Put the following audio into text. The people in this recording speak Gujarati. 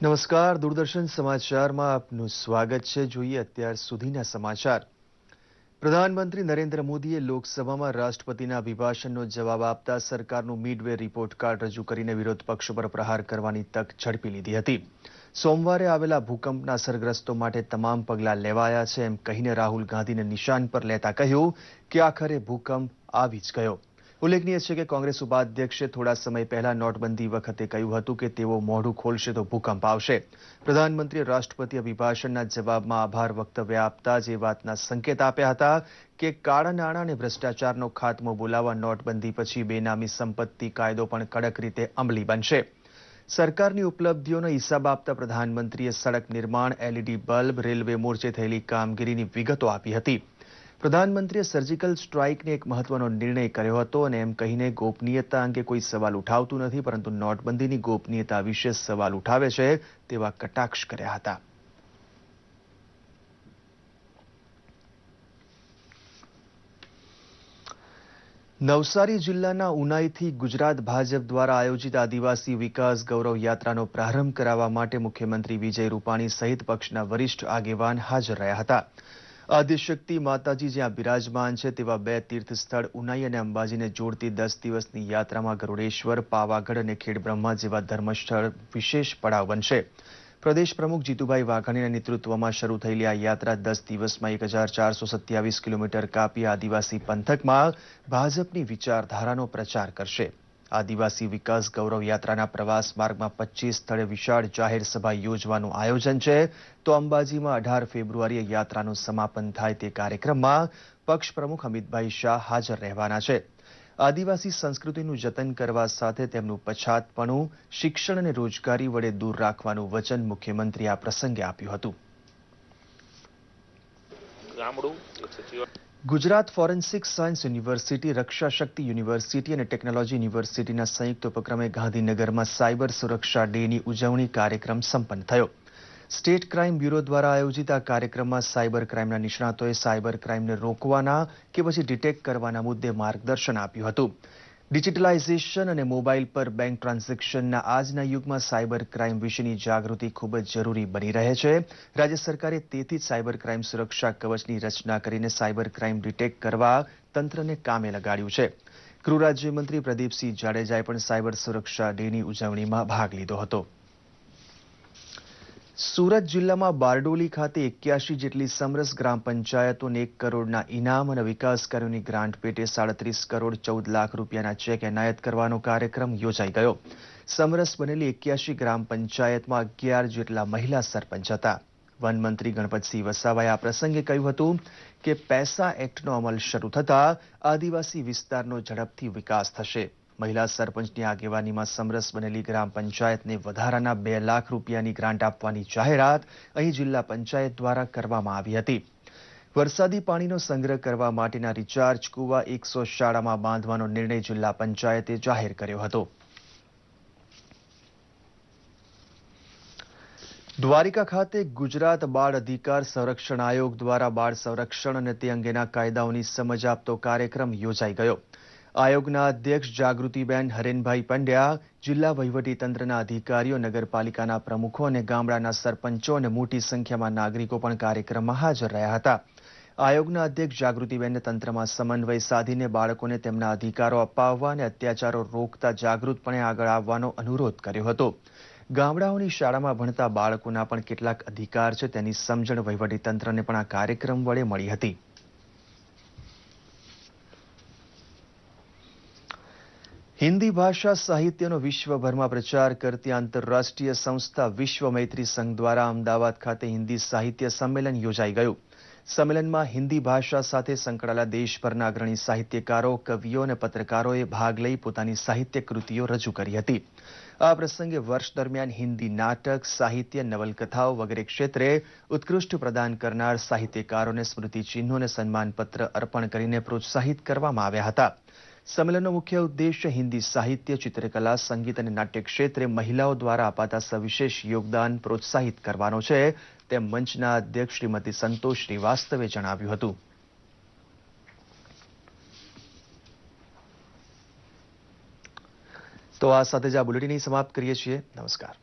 નમસ્કાર, દૂરદર્શન સમાચારમાં આપનું સ્વાગત છે. જોઈએ અત્યાર સુધીના સમાચાર. પ્રધાનમંત્રી નરેન્દ્ર મોદીએ લોકસભામાં રાષ્ટ્રપતિના અભિભાષણનો જવાબ આપતા સરકારનું મિડવે રિપોર્ટ કાર્ડ રજૂ કરીને વિરોધ પક્ષ પર પ્રહાર કરવાની તક ઝડપી લીધી હતી. સોમવારે આવેલા ભૂકંપના અસરગ્રસ્તો માટે તમામ પગલાં લેવાયા છે એમ કહીને રાહુલ ગાંધીને નિશાન પર લેતા કહ્યું કે આખરે ભૂકંપ આવી જ ગયો. ઉલ્લેખનીય છે કે કોંગ્રેસ ઉપાધ્યક્ષે થોડા સમય પહેલા નોટબંધી વખતે કહ્યું હતું કે તેઓ મોઢું ખોલશે તો ભૂકંપ આવશે. પ્રધાનમંત્રીએ રાષ્ટ્રપતિ અભિભાષણના જવાબમાં આભાર વક્તવ્ય આપતા જ એ વાતના સંકેત આપ્યા હતા કે કાળા નાણાં અને ભ્રષ્ટાચારનો ખાત્મો બોલાવવા નોટબંધી પછી બેનામી સંપત્તિ કાયદો પણ કડક રીતે અમલી બનશે. સરકારની ઉપલબ્ધિઓનો હિસાબ આપતા પ્રધાનમંત્રીએ સડક નિર્માણ, એલઈડી બલ્બ, રેલવે મોરચે થયેલી કામગીરીની વિગતો આપી હતી. પ્રધાનમંત્રીએ સર્જિકલ સ્ટ્રાઇકને એક મહત્વનો નિર્ણય કર્યો હતો અને એમ કહીને ગોપનીયતા અંગે કોઈ સવાલ ઉઠાવતું નથી, પરંતુ નોટબંધીની ગોપનીયતા વિશે સવાલ ઉઠાવે છે તેવા કટાક્ષ કર્યા હતા. નવસારી જિલ્લાના ઉનાઈથી ગુજરાત ભાજપ દ્વારા આયોજિત આદિવાસી વિકાસ ગૌરવ યાત્રાનો પ્રારંભ કરાવવા માટે મુખ્યમંત્રી વિજય રૂપાણી સહિત પક્ષના વરિષ્ઠ આગેવાન હાજર રહ્યા હતા. આદ્યશક્તિ માતાજી જ્યાં બિરાજમાન છે તેવા બે તીર્થ સ્થળ ઉનાઈ અને અંબાજીને જોડતી 10 દિવસની યાત્રામાં ગરુડેશ્વર, પાવાગઢ અને ખેડબ્રહ્મા જેવા ધર્મસ્થળ વિશેષ પડાવ બનશે. પ્રદેશ પ્રમુખ જીતુભાઈ વાઘાણીના નેતૃત્વમાં શરૂ થયેલી આ યાત્રા 10 દિવસમાં 1427 કિલોમીટર કાપી આદિવાસી પંથકમાં ભાજપની વિચારધારાનો પ્રચાર કરશે. આદિવાસી વિકાસ ગૌરવ યાત્રાના પ્રવાસ માર્ગમાં 25 સ્થળે વિશાળ જાહેર સભા યોજવાનું આયોજન છે, તો અંબાજીમાં 18 ફેબ્રુઆરીએ યાત્રાનું સમાપન થાય તે કાર્યક્રમમાં પક્ષ પ્રમુખ અમિતભાઈ શાહ હાજર રહેવાના છે. આદિવાસી સંસ્કૃતિનું જતન કરવા સાથે તેમનું પછાતપણું શિક્ષણ અને રોજગારી વડે દૂર રાખવાનું વચન મુખ્યમંત્રીએ આ પ્રસંગે આપ્યું હતું. ગુજરાત ફોરેન્સિક સાયન્સ યુનિવર્સિટી, રક્ષા શક્તિ યુનિવર્સિટી અને ટેકનોલોજી યુનિવર્સિટીના સંયુક્ત ઉપક્રમે ગાંધીનગરમાં સાયબર સુરક્ષા ડેની ઉજવણી કાર્યક્રમ સંપન્ન થયો. સ્ટેટ ક્રાઇમ બ્યુરો દ્વારા આયોજિત આ કાર્યક્રમમાં સાયબર ક્રાઇમના નિષ્ણાતોએ સાયબર ક્રાઇમને રોકવાના કે પછી ડિટેક્ટ કરવાના મુદ્દે માર્ગદર્શન આપ્યું હતું. ડિજિટલાઇઝેશન અને મોબાઈલ પર બેંક ટ્રાન્ઝેક્શનના આજના યુગમાં સાયબર ક્રાઇમ વિશેની જાગૃતિ ખૂબ જ જરૂરી બની રહે છે. રાજ્ય સરકારે તેથી જ સાયબર ક્રાઇમ સુરક્ષા કવચની રચના કરીને સાયબર ક્રાઇમ ડિટેક્ટ કરવા તંત્રને કામે લગાડ્યું છે. ગૃહ રાજ્યમંત્રી પ્રદીપસિંહ જાડેજાએ પણ સાયબર સુરક્ષા ડેની ઉજવણીમાં ભાગ લીધો હતો. સુરત જિલ્લામાં બારડોલી ખાતે 81 જેટલી સમરસ ગ્રામ પંચાયતોને 1 કરોડના ઇનામ અને વિકાસ કાર્યોની ગ્રાન્ટ પેટે 37 કરોડ 14 લાખ રૂપિયાના ચેક એનાયત કરવાનો કાર્યક્રમ યોજાઈ ગયો. સમરસ બનેલી 81 ગ્રામ પંચાયતમાં 11 જેટલા મહિલા સરપંચ હતા. વનમંત્રી ગણપતસિંહ વસાવાએ આ પ્રસંગે કહ્યું હતું કે પૈસા એક્ટનો અમલ શરૂ થતાં આદિવાસી વિસ્તારનો ઝડપથી વિકાસ થશે. મહિલા સરપંચની આગેવાનીમાં સમરસ બનેલી ગ્રામ પંચાયતને વધારાના 2 લાખ રૂપિયાની ગ્રાન્ટ આપવાની જાહેરાત અહીં જિલ્લા પંચાયત દ્વારા કરવામાં આવી હતી. વરસાદી પાણીનો સંગ્રહ કરવા માટેના રિચાર્જ કુવા 100 શાળામાં બાંધવાનો નિર્ણય જિલ્લા પંચાયતે જાહેર કર્યો હતો. દ્વારિકા ખાતે ગુજરાત બાળ અધિકાર સંરક્ષણ આયોગ દ્વારા બાળ સંરક્ષણ અને તે અંગેના કાયદાઓની સમજ આપતો કાર્યક્રમ યોજાઈ ગયો. આયોગના અધ્યક્ષ જાગૃતિબેન હરેનભાઈ પંડ્યા, જિલ્લા વહીવટીતંત્રના અધિકારીઓ, નગરપાલિકાના પ્રમુખો અને ગામડાના સરપંચો અને મોટી સંખ્યામાં નાગરિકો પણ કાર્યક્રમમાં હાજર રહ્યા હતા. આયોગના અધ્યક્ષ જાગૃતિબેને તંત્રમાં સમન્વય સાધીને બાળકોને તેમના અધિકારો અપાવવા અને અત્યાચારો રોકતા જાગૃતપણે આગળ આવવાનો અનુરોધ કર્યો હતો. ગામડાઓની શાળામાં ભણતા બાળકોના પણ કેટલાક અધિકાર છે તેની સમજણ વહીવટીતંત્રને પણ આ કાર્યક્રમ વડે મળી હતી. હિન્દી ભાષા સાહિત્યનો વિશ્વભરમાં પ્રચાર કરતી આંતરરાષ્ટ્રીય સંસ્થા વિશ્વ મૈત્રી સંઘ દ્વારા અમદાવાદ ખાતે હિન્દી સાહિત્ય સંમેલન યોજાઈ ગયું. સંમેલનમાં હિન્દી ભાષા સાથે સંકળાયેલા દેશભરના અગ્રણી સાહિત્યકારો, કવિઓ અને પત્રકારોએ ભાગ લઈ પોતાની સાહિત્ય કૃતિઓ રજૂ કરી હતી. આ પ્રસંગે વર્ષ દરમિયાન હિન્દી નાટક, સાહિત્ય, નવલકથાઓ વગેરે ક્ષેત્રે ઉત્કૃષ્ટ પ્રદાન કરનાર સાહિત્યકારોને સ્મૃતિચિહ્નો અને સન્માનપત્ર અર્પણ કરીને પ્રોત્સાહિત કરવામાં આવ્યા હતા. સંમેલનનો મુખ્ય ઉદ્દેશ્ય હિન્દી સાહિત્ય, ચિત્રકલા, સંગીત અને નાટ્ય ક્ષેત્રે મહિલાઓ દ્વારા અપાતા સવિશેષ યોગદાન પ્રોત્સાહિત કરવાનો છે, તેમ મંચના અધ્યક્ષ શ્રીમતી સંતોષ શ્રીવાસ્તવે જણાવ્યું હતું. તો આ સાથે જ આ બુલેટિન સમાપ્ત કરીએ છીએ. નમસ્કાર.